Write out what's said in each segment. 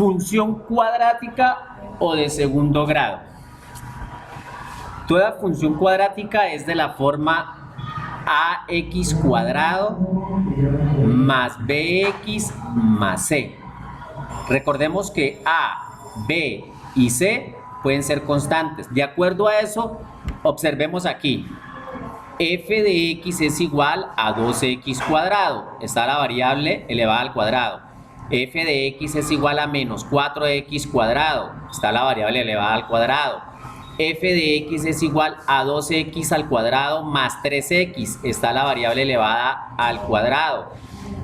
función cuadrática o de segundo grado. Toda función cuadrática es de la forma ax cuadrado más bx más c. Recordemos que a, b y c pueden ser constantes. De acuerdo a eso, observemos aquí. F de x es igual a 2x cuadrado. Está la variable elevada al cuadrado. F de x es igual a menos 4x cuadrado. Está la variable elevada al cuadrado. F de x es igual a 2x al cuadrado más 3x. Está la variable elevada al cuadrado.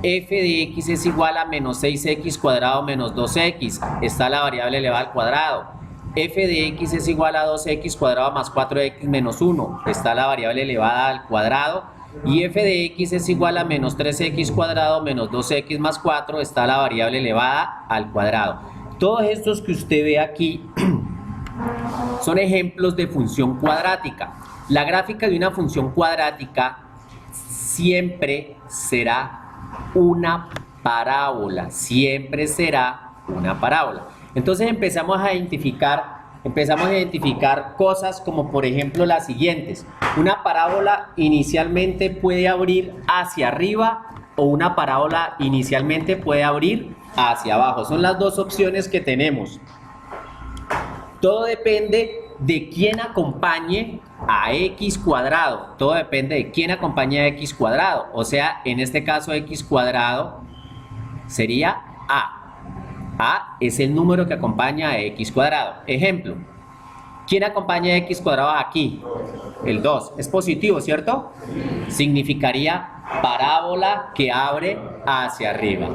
F de x es igual a menos 6x cuadrado menos 2x. Está la variable elevada al cuadrado. F de x es igual a 2x cuadrado más 4x menos 1. Está la variable elevada al cuadrado. Y f de x es igual a menos 3x cuadrado menos 2x más 4. Está la variable elevada al cuadrado. Todos estos que usted ve aquí son ejemplos de función cuadrática. La gráfica de una función cuadrática siempre será una parábola. Siempre será una parábola. Entonces empezamos a identificar cosas como por ejemplo las siguientes. Una parábola inicialmente puede abrir hacia arriba o una parábola inicialmente puede abrir hacia abajo. Son las dos opciones que tenemos. Todo depende de quién acompañe a x cuadrado. Todo depende de quién acompañe a x cuadrado. O sea, en este caso x cuadrado sería a. A es el número que acompaña a x cuadrado. Ejemplo, ¿quién acompaña a x cuadrado aquí? El 2. Es positivo, ¿cierto? Significaría parábola que abre hacia arriba.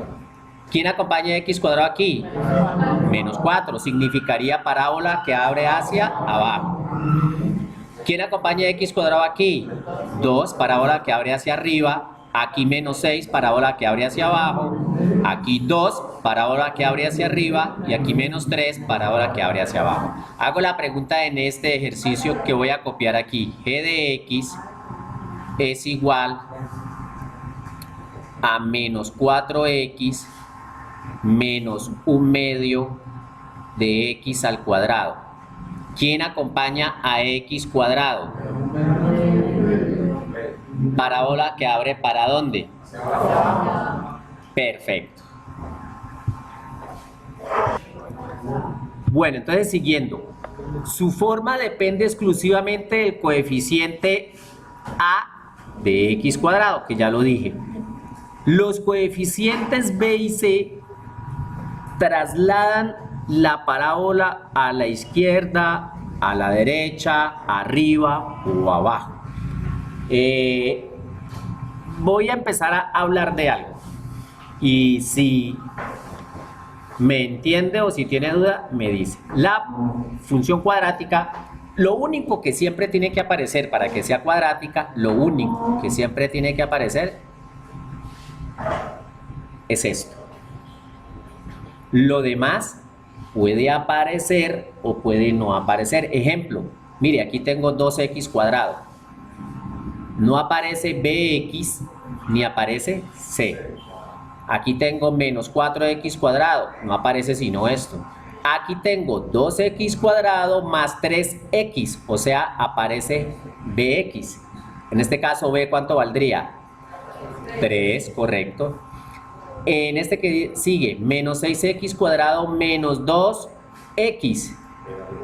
¿Quién acompaña a x cuadrado aquí? Menos 4. Significaría parábola que abre hacia abajo. ¿Quién acompaña a x cuadrado aquí? 2. Parábola que abre hacia arriba. Aquí menos 6, parábola que abre hacia abajo. Aquí 2, parábola que abre hacia arriba. Y aquí menos 3, parábola que abre hacia abajo. Hago la pregunta en este ejercicio que voy a copiar aquí. G de x es igual a menos 4x menos 1/2 de x al cuadrado. ¿Quién acompaña a x cuadrado? Parábola que abre ¿para dónde? Perfecto. Bueno, entonces siguiendo. Su forma depende exclusivamente del coeficiente a de x cuadrado, que ya lo dije. Los coeficientes b y c trasladan la parábola a la izquierda, a la derecha, arriba o abajo. Voy a empezar a hablar de algo y si me entiende o si tiene duda me dice. La función cuadrática, lo único que siempre tiene que aparecer para que sea cuadrática, lo único que siempre tiene que aparecer es esto. Lo demás puede aparecer o puede no aparecer. Ejemplo, mire, aquí tengo 2x cuadrado. No aparece bx ni aparece c. Aquí tengo menos 4x cuadrado. No aparece sino esto. Aquí tengo 2x cuadrado más 3x. O sea, aparece bx. En este caso, b, ¿cuánto valdría? 3, correcto. En este que sigue, menos 6x cuadrado menos 2x.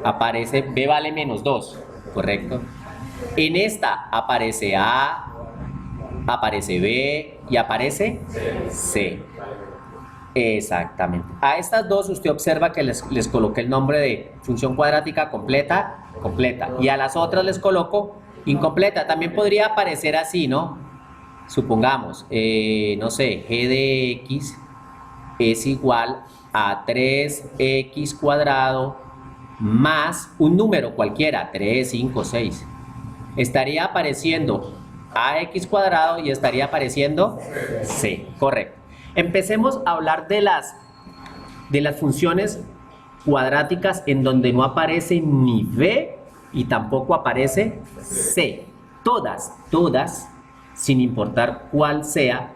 Aparece, b vale menos 2, correcto. En esta aparece A, aparece B y aparece C. Exactamente. A estas dos usted observa que les coloqué el nombre de función cuadrática completa. Y a las otras les coloco incompleta. También podría aparecer así, ¿no? Supongamos, no sé, g de x es igual a 3x cuadrado más un número cualquiera, 3, 5, 6. Estaría apareciendo ax cuadrado y estaría apareciendo c, correcto. Empecemos a hablar de las funciones cuadráticas en donde no aparece ni b y tampoco aparece c. Todas, sin importar cuál sea,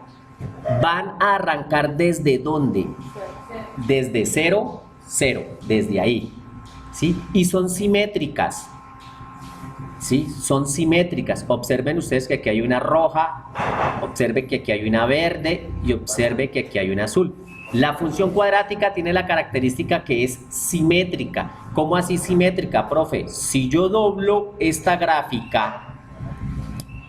van a arrancar ¿desde dónde? Desde 0 0, desde ahí, ¿sí? Y son simétricas, ¿sí? Son simétricas. Observen ustedes que aquí hay una roja, observen que aquí hay una verde y observen que aquí hay una azul. La función cuadrática tiene la característica que es simétrica. ¿Cómo así simétrica, profe? Si yo doblo esta gráfica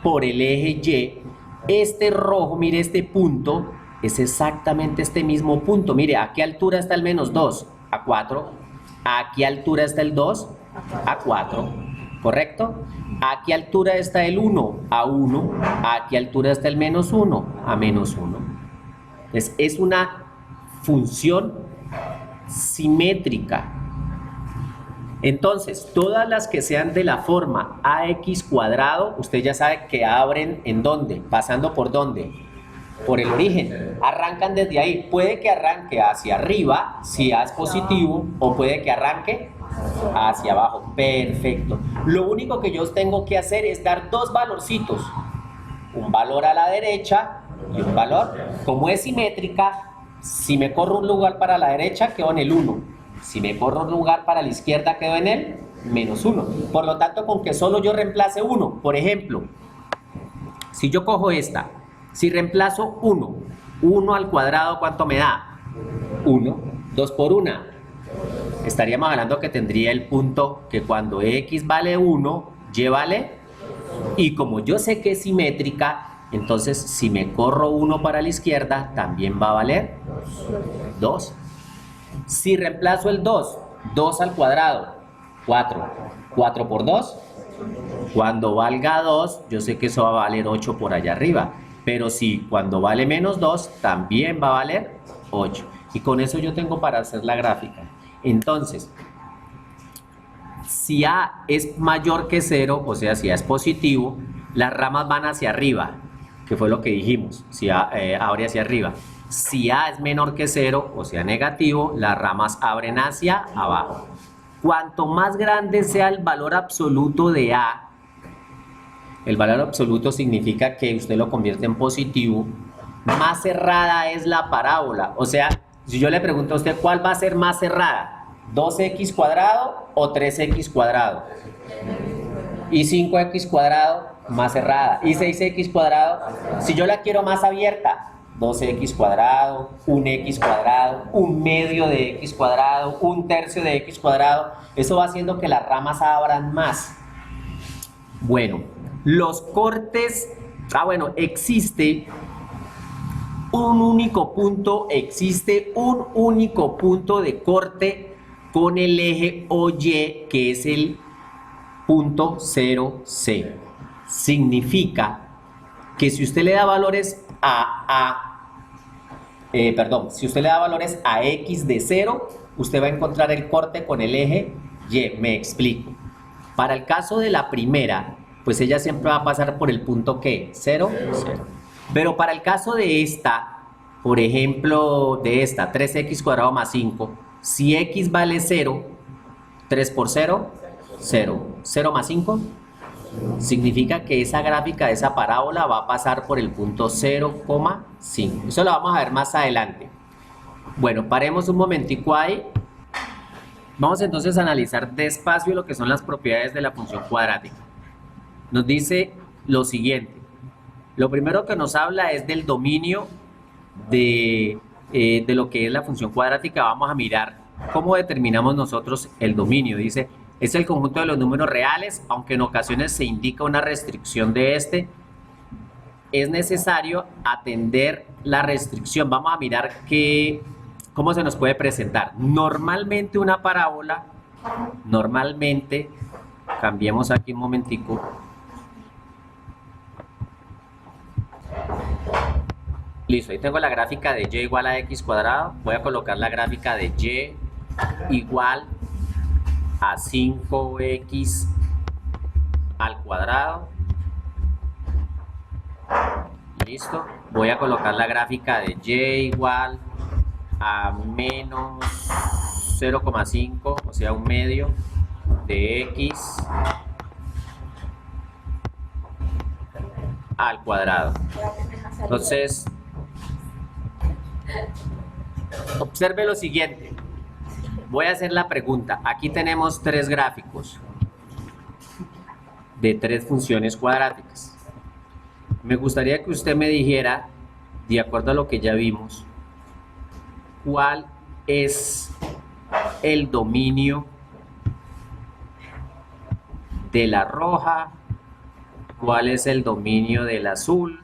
por el eje Y, este rojo, mire este punto, es exactamente este mismo punto. Mire, ¿a qué altura está el -2? A 4. ¿A qué altura está el 2? A 4. ¿Correcto? ¿A qué altura está el 1? A 1. ¿A qué altura está el -1? A -1. Entonces, es una función simétrica. Entonces, todas las que sean de la forma ax cuadrado, usted ya sabe que abren ¿en dónde? ¿Pasando por dónde? Por el origen. Arrancan desde ahí. Puede que arranque hacia arriba, si A es positivo, o puede que arranque hacia abajo. Perfecto. Lo único que yo tengo que hacer es dar dos valorcitos. Un valor a la derecha y un valor. Como es simétrica, si me corro un lugar para la derecha, quedo en el 1. Si me corro un lugar para la izquierda, quedo en el -1. Por lo tanto, con que solo yo reemplace 1, por ejemplo, si yo cojo esta, si reemplazo 1, 1 al cuadrado, ¿cuánto me da? 1, 2 por 1. Estaríamos hablando que tendría el punto que cuando x vale 1, y vale, y como yo sé que es simétrica, entonces si me corro 1 para la izquierda, también va a valer 2. Si reemplazo el 2, 2 al cuadrado, 4. 4 por 2, cuando valga 2, yo sé que eso va a valer 8 por allá arriba. Pero si cuando vale -2, también va a valer 8. Y con eso yo tengo para hacer la gráfica. Entonces, si A es mayor que 0, o sea, si A es positivo, las ramas van hacia arriba, que fue lo que dijimos, si A abre hacia arriba. Si A es menor que 0, o sea negativo, las ramas abren hacia abajo. Cuanto más grande sea el valor absoluto de A, el valor absoluto significa que usted lo convierte en positivo, más cerrada es la parábola. O sea, si yo le pregunto a usted cuál va a ser más cerrada, 2x cuadrado o 3x cuadrado, y 5x cuadrado más cerrada, y 6x cuadrado, si yo la quiero más abierta, 2x cuadrado, 1x cuadrado, 1/2 de x cuadrado, 1/3 de x cuadrado, eso va haciendo que las ramas abran más. Bueno, los cortes, existe un único punto de corte con el eje OY, que es el punto 0C. Significa que si usted le da valores si usted le da valores a x de 0, usted va a encontrar el corte con el eje Y. Me explico. Para el caso de la primera, pues ella siempre va a pasar por el punto ¿qué? 0, 0. Pero para el caso de esta, por ejemplo, de esta, 3x cuadrado más 5, si x vale 0, 3 por 0, 0. 0 más 5, significa que esa gráfica de esa parábola va a pasar por el punto 0,5. Eso lo vamos a ver más adelante. Bueno, paremos un momentico ahí. Vamos entonces a analizar despacio lo que son las propiedades de la función cuadrática. Nos dice lo siguiente. Lo primero que nos habla es del dominio de lo que es la función cuadrática. Vamos a mirar cómo determinamos nosotros el dominio. Dice, es el conjunto de los números reales, aunque en ocasiones se indica una restricción de este. Es necesario atender la restricción. Vamos a mirar cómo se nos puede presentar. Normalmente una parábola, cambiemos aquí un momentico. Listo, ahí tengo la gráfica de y igual a x cuadrado. Voy a colocar la gráfica de y igual a 5x al cuadrado. Listo. Voy a colocar la gráfica de y igual a menos 0,5, o sea, 1/2 de x al cuadrado. Entonces, observe lo siguiente. voy a hacer la pregunta. Aquí tenemos tres gráficos de tres funciones cuadráticas. Me gustaría que usted me dijera, de acuerdo a lo que ya vimos, cuál es el dominio de la roja, cuál es el dominio del azul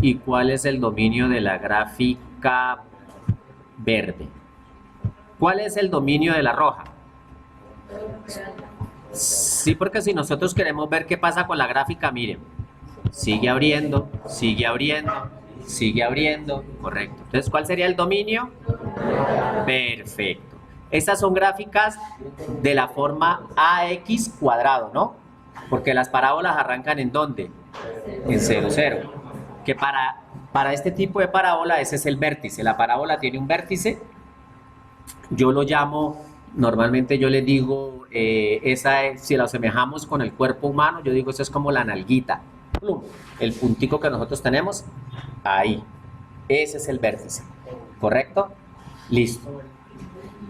y cuál es el dominio de la gráfica verde. ¿Cuál es el dominio de la roja? Sí, porque si nosotros queremos ver qué pasa con la gráfica, miren, sigue abriendo, sigue abriendo, sigue abriendo, correcto. Entonces, ¿cuál sería el dominio? Perfecto. Estas son gráficas de la forma ax cuadrado, ¿no? Porque las parábolas arrancan ¿en dónde? En 0, 0. Que para este tipo de parábola ese es el vértice. La parábola tiene un vértice. Yo lo llamo, normalmente yo le digo, si lo asemejamos con el cuerpo humano, yo digo eso es como la nalguita. El puntico que nosotros tenemos, ahí. Ese es el vértice. ¿Correcto? Listo.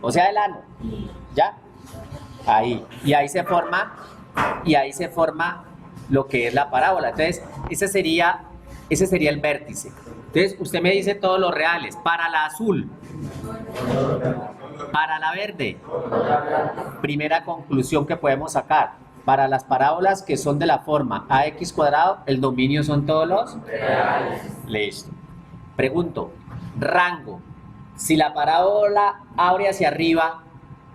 O sea, el ano. ¿Ya? Ahí. Y ahí se forma lo que es la parábola. Entonces, ese sería el vértice. Entonces, usted me dice todos los reales. Para la azul. Para la verde. Primera conclusión que podemos sacar. Para las parábolas que son de la forma ax cuadrado, el dominio son todos los reales. Listo. Pregunto, rango. Si la parábola abre hacia arriba,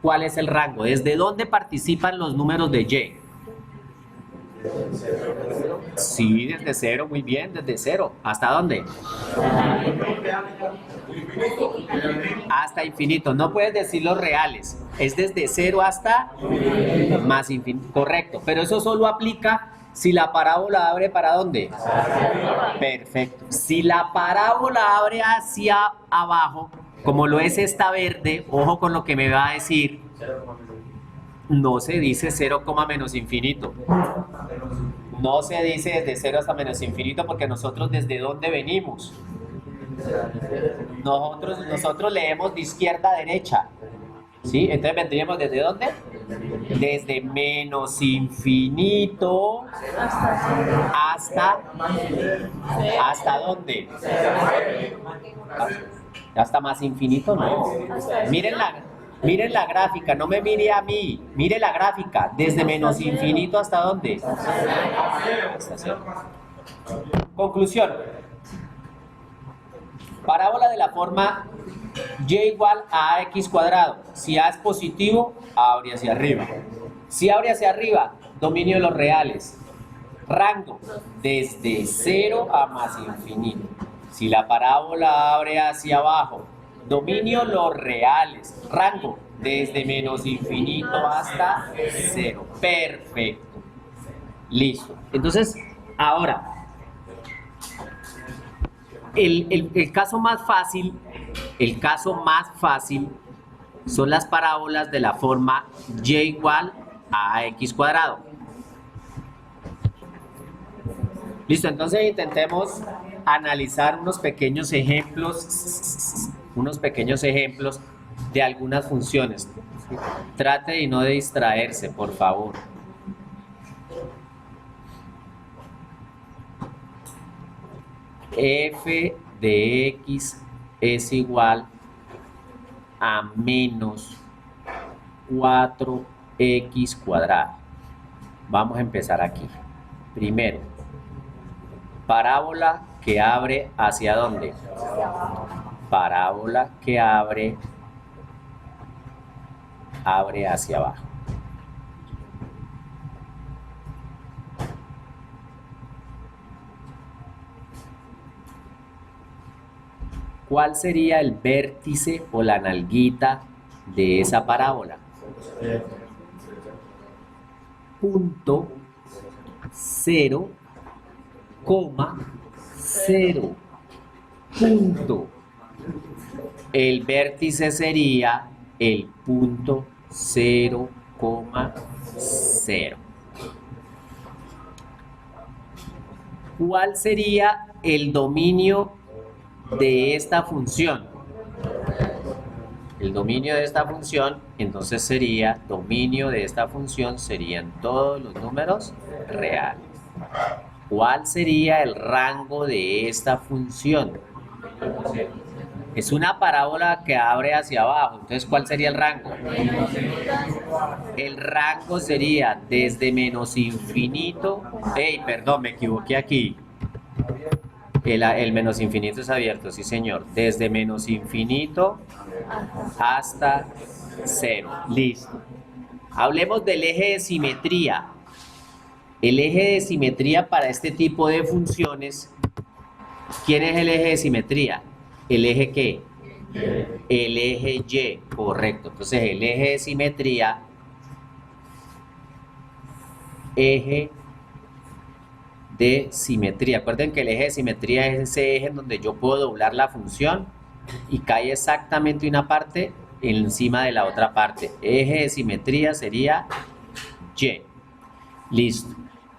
¿cuál es el rango? ¿Desde dónde participan los números de y? Sí, desde 0, muy bien, desde 0. ¿Hasta dónde? Hasta infinito. No puedes decir los reales. Es desde 0 hasta más infinito. Correcto, pero eso solo aplica si la parábola abre ¿para dónde? Perfecto. Si la parábola abre hacia abajo, como lo es esta verde, ojo con lo que me va a decir, no se dice 0, menos infinito. No se dice desde 0 hasta menos infinito porque nosotros ¿desde dónde venimos? Nosotros leemos de izquierda a derecha. ¿Sí? Entonces vendríamos ¿desde dónde? Desde menos infinito ¿hasta dónde? Hasta más infinito, no. Miren la gráfica, no me mire a mí, mire la gráfica, desde menos infinito ¿hasta dónde? Hasta 0. Conclusión. Parábola de la forma y igual a ax cuadrado. Si a es positivo, abre hacia arriba. Si abre hacia arriba, dominio de los reales. Rango, desde 0 a más infinito. Si la parábola abre hacia abajo, dominio los reales. Rango, desde menos infinito hasta 0. Perfecto. Listo. Entonces, ahora, el caso más fácil son las parábolas de la forma y igual a ax cuadrado. Listo, entonces intentemos analizar unos pequeños ejemplos de algunas funciones. Trate y no de distraerse, por favor. F de x es igual a menos 4x cuadrado. Vamos a empezar aquí. Primero, parábola que abre ¿hacia dónde? Parábola que abre hacia abajo. ¿Cuál sería el vértice o la nalguita de esa parábola? Punto 0, 0. Punto. El vértice sería el punto 0, 0. ¿Cuál sería el dominio de esta función? el dominio de esta función, entonces sería, dominio de esta función serían todos los números reales. ¿Cuál sería el rango de esta función? Es una parábola que abre hacia abajo, entonces ¿cuál sería el rango? El rango sería desde menos infinito, perdón, me equivoqué aquí. El menos infinito es abierto, sí señor. Desde menos infinito hasta 0. Listo. Hablemos del eje de simetría. El eje de simetría para este tipo de funciones, ¿quién es el eje de simetría? ¿El eje qué? El eje Y, correcto. Entonces el eje de simetría, eje de simetría. Acuerden que el eje de simetría es ese eje en donde yo puedo doblar la función y cae exactamente una parte encima de la otra parte. Eje de simetría sería Y. Listo.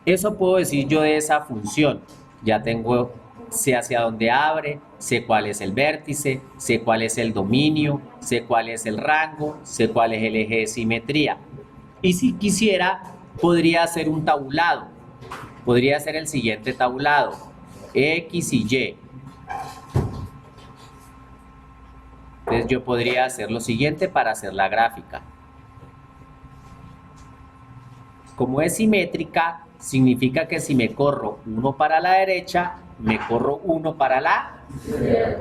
Eso puedo decir yo de esa función. Ya tengo, sé hacia dónde abre, sé cuál es el vértice, sé cuál es el dominio, sé cuál es el rango, sé cuál es el eje de simetría. Y si quisiera, podría hacer un tabulado. Podría ser el siguiente tablado, X y Y. Entonces yo podría hacer lo siguiente para hacer la gráfica. Como es simétrica, significa que si me corro uno para la derecha, me corro uno para la...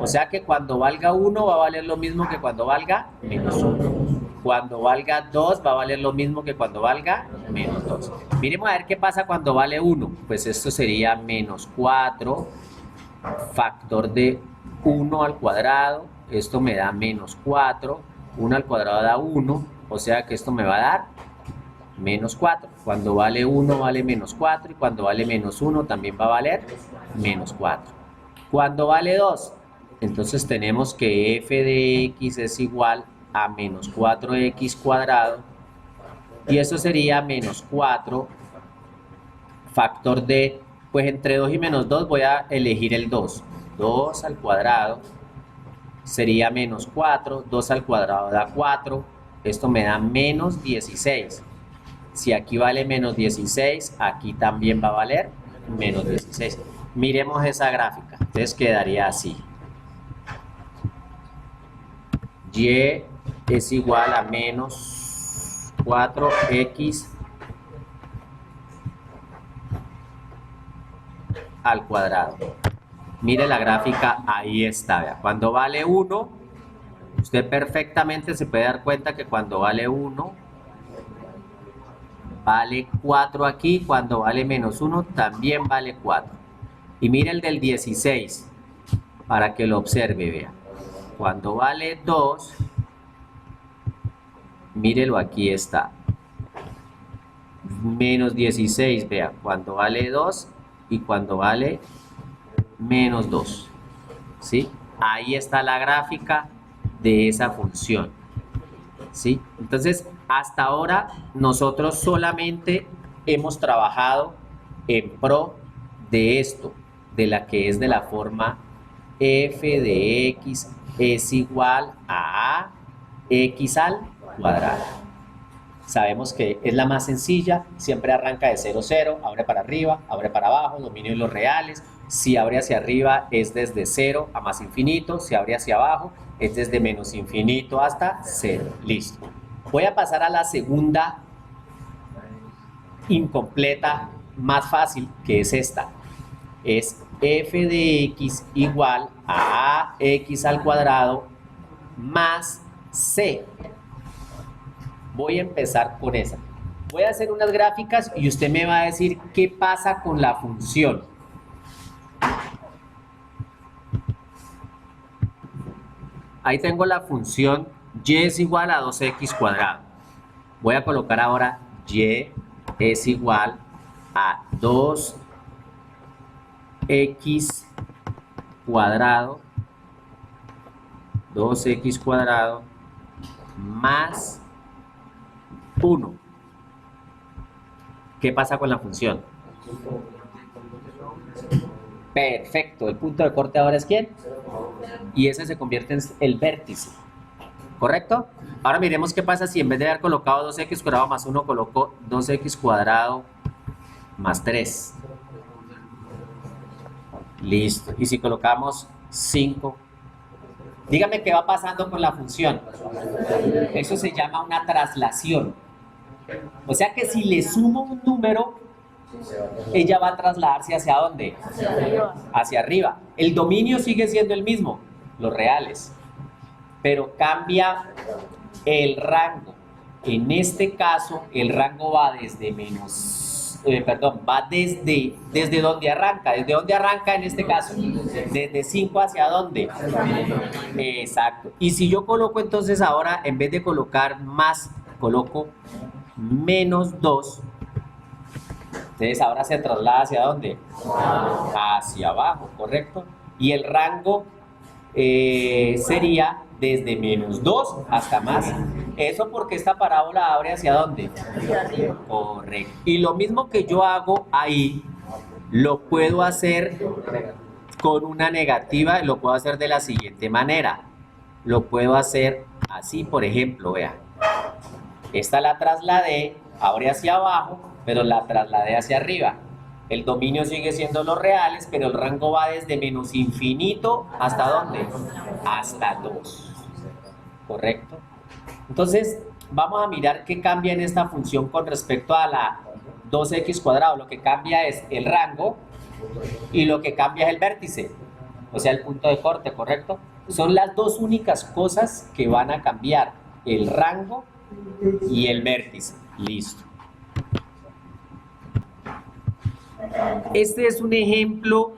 O sea que cuando valga 1 va a valer lo mismo que cuando valga menos 1. Cuando valga 2 va a valer lo mismo que cuando valga menos 2. Miremos a ver qué pasa cuando vale 1. Pues esto sería menos 4, factor de 1 al cuadrado. Esto me da menos 4. 1 al cuadrado da 1. O sea que esto me va a dar menos 4. Cuando vale 1 vale menos 4 y cuando vale menos 1 también va a valer menos 4. Cuando vale 2, entonces tenemos que f de x es igual a menos 4x cuadrado y eso sería menos 4 factor de, pues entre 2 y menos 2 voy a elegir el 2. 2 al cuadrado sería menos 4, 2 al cuadrado da 4, esto me da menos 16. Si aquí vale menos 16, aquí también va a valer menos 16. Miremos esa gráfica, entonces quedaría así. Y es igual a menos 4x al cuadrado. Mire la gráfica, ahí está. Vea. Cuando vale 1, usted perfectamente se puede dar cuenta que cuando vale 1, vale 4 aquí, cuando vale menos 1 también vale 4. Y mire el del 16, para que lo observe, vea. Cuando vale 2, mírelo, aquí está. Menos 16, vea, cuando vale 2 y cuando vale menos 2. ¿Sí? Ahí está la gráfica de esa función. ¿Sí? Entonces, hasta ahora nosotros solamente hemos trabajado en pro de esto, de la que es de la forma f de x es igual a x al cuadrado. Sabemos que es la más sencilla, siempre arranca de 0, 0, abre para arriba, abre para abajo, dominio de los reales. Si abre hacia arriba es desde 0 a más infinito, si abre hacia abajo es desde menos infinito hasta 0. Listo. Voy a pasar a la segunda incompleta, más fácil, que es esta. Es f de x igual a x al cuadrado más c. Voy a empezar con esa. Voy a hacer unas gráficas y usted me va a decir qué pasa con la función. Ahí tengo la función y es igual a 2x cuadrado. Voy a colocar ahora y es igual a 2x cuadrado, 2x cuadrado más 1. ¿Qué pasa con la función? Perfecto, el punto de corte ahora es ¿quién? Y ese se convierte en el vértice. ¿correcto? Ahora miremos qué pasa si en vez de haber colocado 2x cuadrado más 1, coloco 2x cuadrado más 3. Listo. Y si colocamos 5, dígame qué va pasando con la función. Eso se llama una traslación. O sea que si le sumo un número, ella va a trasladarse ¿hacia dónde? Hacia arriba. Hacia arriba. El dominio sigue siendo el mismo, los reales, pero cambia el rango. En este caso, el rango va desde va desde donde arranca. ¿Desde dónde arranca en este caso? Desde 5 hacia dónde. Exacto. Y si yo coloco entonces ahora, en vez de colocar más, coloco menos 2, entonces ahora se traslada ¿hacia dónde? Hacia abajo, ¿correcto? Y el rango sería desde menos 2 hasta más. Eso porque esta parábola abre ¿hacia dónde? Hacia arriba. Correcto. Y lo mismo que yo hago ahí, lo puedo hacer con una negativa, lo puedo hacer de la siguiente manera. Lo puedo hacer así, por ejemplo, vea. Esta la trasladé, abre hacia abajo, pero la trasladé hacia arriba. El dominio sigue siendo los reales, pero el rango va desde menos infinito ¿hasta dónde? Hasta 2. ¿Correcto? Entonces, vamos a mirar qué cambia en esta función con respecto a la 2x cuadrado. Lo que cambia es el rango y lo que cambia es el vértice, o sea, el punto de corte, ¿correcto? Son las dos únicas cosas que van a cambiar, el rango y el vértice. Listo. Este es un ejemplo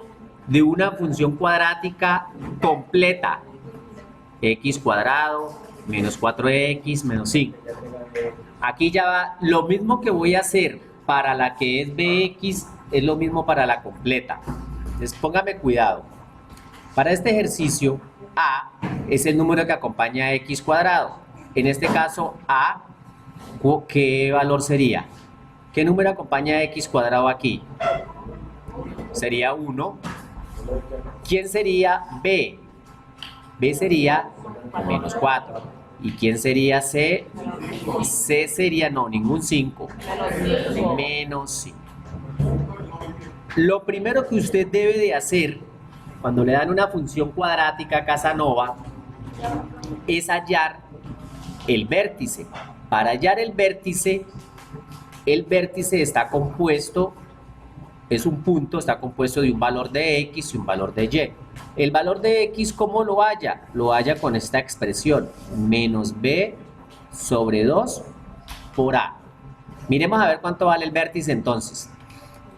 de una función cuadrática completa. X cuadrado menos 4x menos 5. Aquí ya va, lo mismo que voy a hacer para la que es bx, es lo mismo para la completa. Entonces póngame cuidado. Para este ejercicio, a es el número que acompaña a x cuadrado. En este caso, a, ¿qué valor sería? ¿Qué número acompaña a x cuadrado aquí? Sería 1. ¿Quién sería b? B sería menos 4. ¿Y quién sería C? C sería, no, ningún 5. Menos 5. Lo primero que usted debe de hacer cuando le dan una función cuadrática Casanova es hallar el vértice. Para hallar el vértice está compuesto, es un punto, está compuesto de un valor de x y un valor de y. El valor de x, ¿cómo lo halla? Lo halla con esta expresión, menos b sobre 2 por a. Miremos a ver cuánto vale el vértice entonces.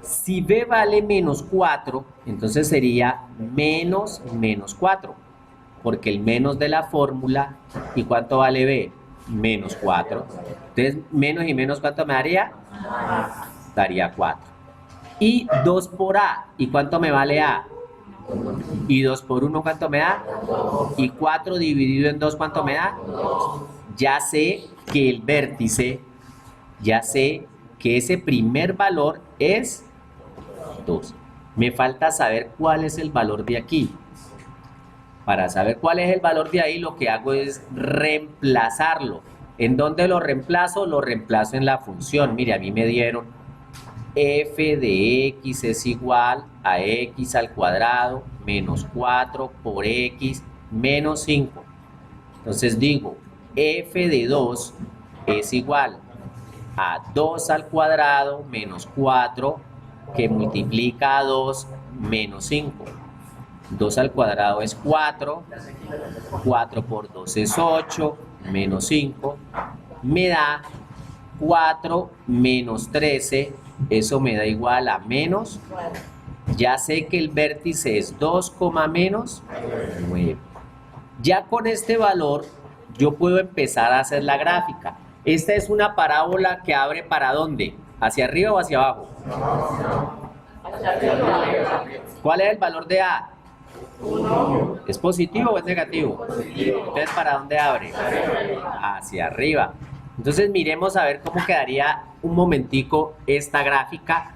Si b vale menos 4, entonces sería menos 4, porque el menos de la fórmula, ¿y cuánto vale b? Menos 4. Entonces, menos y menos, ¿cuánto me daría? Daría 4. Y 2 por a, ¿y cuánto me vale a? Y 2 por 1, ¿cuánto me da? Y 4 dividido en 2, ¿cuánto me da? Ya sé que el vértice, ya sé que ese primer valor es 2. Me falta saber cuál es el valor de aquí. Para saber cuál es el valor de ahí, lo que hago es reemplazarlo. ¿En dónde lo reemplazo? Lo reemplazo en la función. Mire, a mí me dieron f de x es igual a x al cuadrado menos 4 por x menos 5. Entonces digo, f de 2 es igual a 2 al cuadrado menos 4 que multiplica a 2 menos 5. 2 al cuadrado es 4, 4 por 2 es 8, menos 5, me da 4 menos 13, eso me da igual a menos, ya sé que el vértice es 2, menos 9. Ya con este valor yo puedo empezar a hacer la gráfica. Esta es una parábola que abre ¿para dónde? ¿Hacia arriba o hacia abajo? ¿Cuál es el valor de A? 1. ¿Es positivo o es negativo? Entonces, ¿para dónde abre? Hacia arriba. Entonces, miremos a ver cómo quedaría un momentico esta gráfica.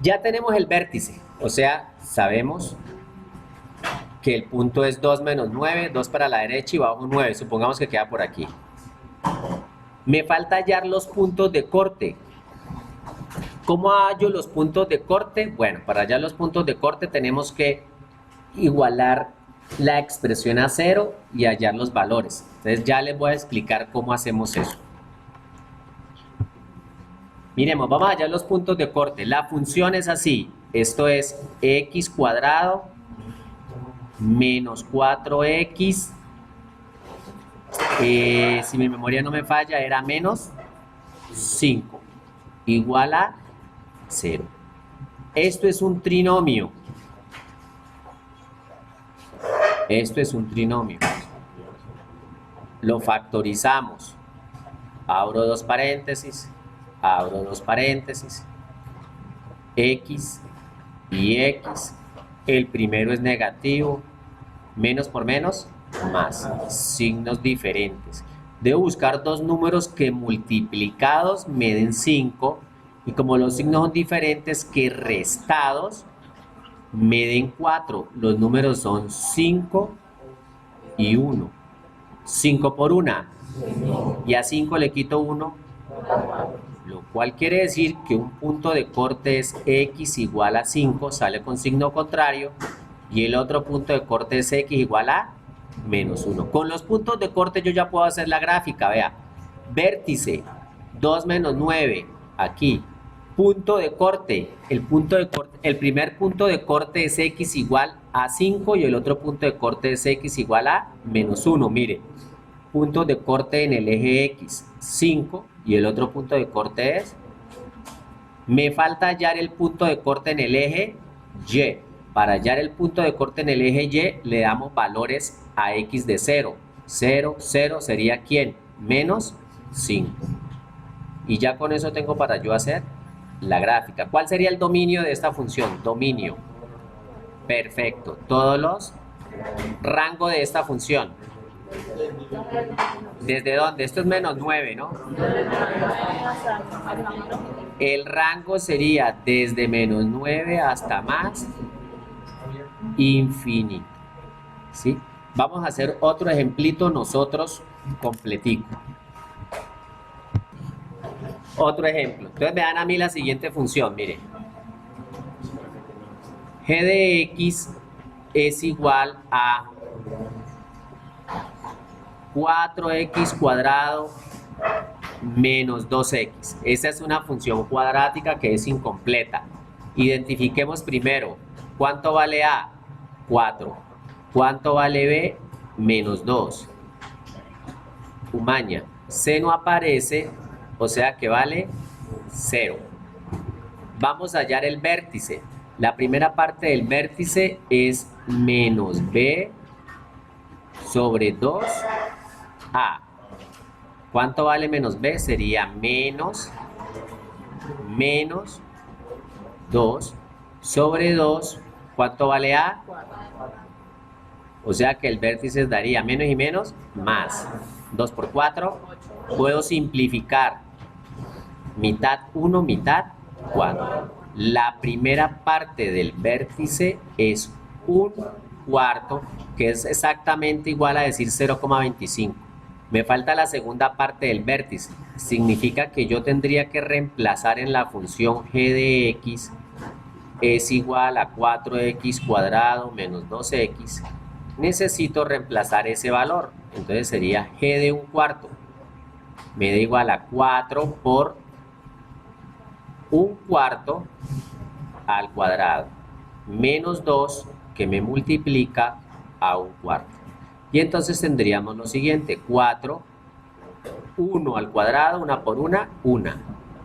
Ya tenemos el vértice, o sea, sabemos que el punto es 2 menos 9, 2 para la derecha y bajo 9, supongamos que queda por aquí. Me falta hallar los puntos de corte. ¿Cómo hallo los puntos de corte? Bueno, para hallar los puntos de corte tenemos que igualar la expresión a 0 y hallar los valores. Entonces ya les voy a explicar cómo hacemos eso. Miremos, vamos a hallar los puntos de corte. La función es así. Esto es x cuadrado menos 4x. Si mi memoria no me falla, era menos 5. Igual a 0. Esto es un trinomio. Esto es un trinomio. Lo factorizamos. Abro dos paréntesis. Abro dos paréntesis. X y X. El primero es negativo. Menos por menos, más. Signos diferentes. Debo buscar dos números que multiplicados me den 5. Y como los signos son diferentes, que restados me den 4. Los números son 5 y 1. 5 por 1. Y a 5 le quito 1. Lo cual quiere decir que un punto de corte es x igual a 5, sale con signo contrario. Y el otro punto de corte es x igual a menos 1. Con los puntos de corte yo ya puedo hacer la gráfica, vea. Vértice, 2 menos 9, aquí. Punto de corte, el primer punto de corte es x igual a 5 y el otro punto de corte es x igual a menos 1. Mire, punto de corte en el eje x, 5, y el otro punto de corte es... Me falta hallar el punto de corte en el eje y. Para hallar el punto de corte en el eje y, le damos valores a x de 0. 0, 0 sería ¿quién? Menos 5. Y ya con eso tengo para yo hacer la gráfica. ¿Cuál sería el dominio de esta función? Dominio. Perfecto. Todos los rango de esta función. ¿Desde dónde? Esto es menos 9, ¿no? El rango sería desde menos 9 hasta más infinito. ¿Sí? Vamos a hacer otro ejemplito nosotros completico. Otro ejemplo. Entonces vean a mí la siguiente función, miren. G de x es igual a 4x cuadrado menos 2x. Esa es una función cuadrática que es incompleta. Identifiquemos primero, ¿cuánto vale A? 4. ¿Cuánto vale B? Menos 2. Umaña, C no aparece, o sea que vale 0. Vamos a hallar el vértice. La primera parte del vértice es menos B sobre 2A. ¿Cuánto vale menos B? Sería menos 2 sobre 2. ¿Cuánto vale A? O sea que el vértice daría menos y menos, más. 2 por 4. Puedo simplificar. Mitad 1, mitad 4. La primera parte del vértice es 1/4, que es exactamente igual a decir 0,25. Me falta la segunda parte del vértice. Significa que yo tendría que reemplazar en la función g de x es igual a 4x cuadrado menos 2x. Necesito reemplazar ese valor. Entonces sería g de 1/4. Me da igual a 4 por 1/4 al cuadrado. Menos 2 que me multiplica a 1/4. Y entonces tendríamos lo siguiente. 4, 1 al cuadrado, 1 por 1, 1.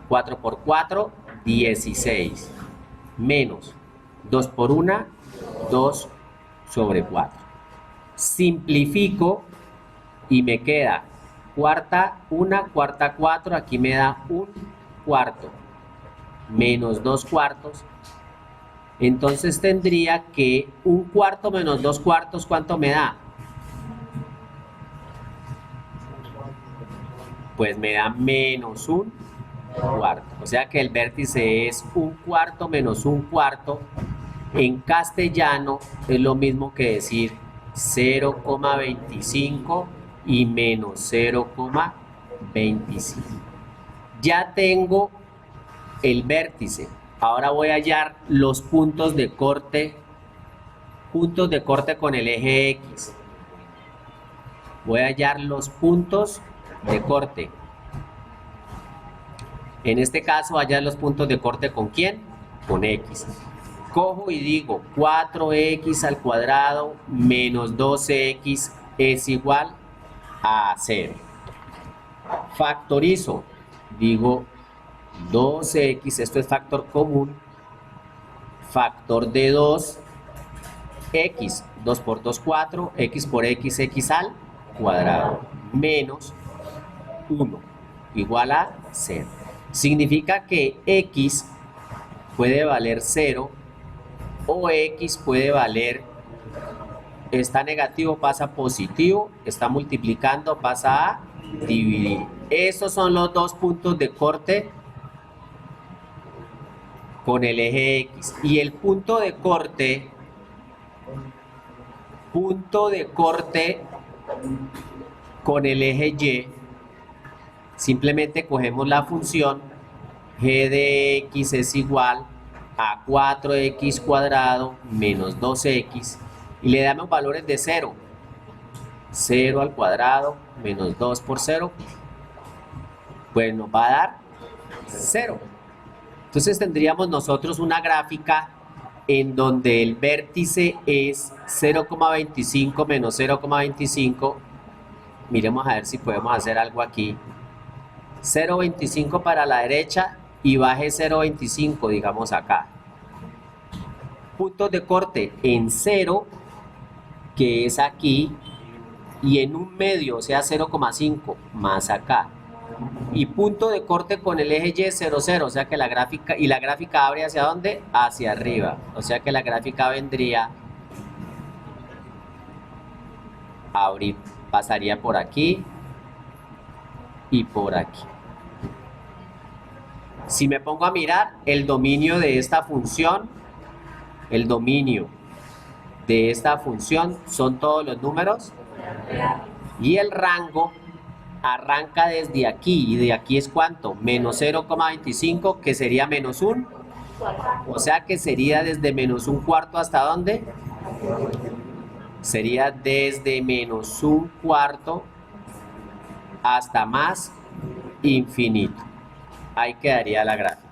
4 por 4, 16. Menos 2 por 1, 2 sobre 4. Simplifico y me queda cuarta 1, cuarta 4, aquí me da 1/4 menos 2/4. Entonces tendría que 1/4 menos 2/4, ¿cuánto me da? Pues me da menos 1/4. O sea que el vértice es 1/4 menos 1/4 En castellano es lo mismo que decir 0,25 y menos 0,25. Ya tengo el vértice. Ahora voy a hallar los puntos de corte con el eje X. Voy a hallar los puntos de corte. En este caso, hallar los puntos de corte ¿con quién? Con X. Cojo y digo 4x al cuadrado menos 12x es igual a 0. Factorizo. Digo 12x, esto es factor común. Factor de 2, x. 2 por 2, 4. X por x, x al cuadrado. Menos 1 igual a 0. Significa que x puede valer 0 o x puede valer, está negativo, pasa a positivo, está multiplicando, pasa a dividir. Estos son los dos puntos de corte con el eje X. Y el punto de corte con el eje Y, simplemente cogemos la función g de x es igual a 4x cuadrado menos 2x y le damos valores de 0. 0 al cuadrado menos 2 por 0, pues nos va a dar 0. Entonces tendríamos nosotros una gráfica en donde el vértice es 0,25 menos 0,25. Miremos a ver si podemos hacer algo aquí. 0,25 para la derecha y baje 0,25, digamos acá. Puntos de corte en 0, que es aquí, y en un medio, o sea 0,5, más acá. Y punto de corte con el eje Y 0, 0, o sea que la gráfica, y la gráfica abre ¿hacia dónde? Hacia arriba, o sea que la gráfica vendría a abrir, pasaría por aquí y por aquí. Si me pongo a mirar el dominio de esta función, son todos los números y el rango arranca desde aquí, y de aquí es ¿cuánto? Menos 0,25, que sería menos 1, o sea que sería desde menos 1/4 ¿hasta dónde? Sería desde menos 1/4 hasta más infinito. Ahí quedaría la gráfica.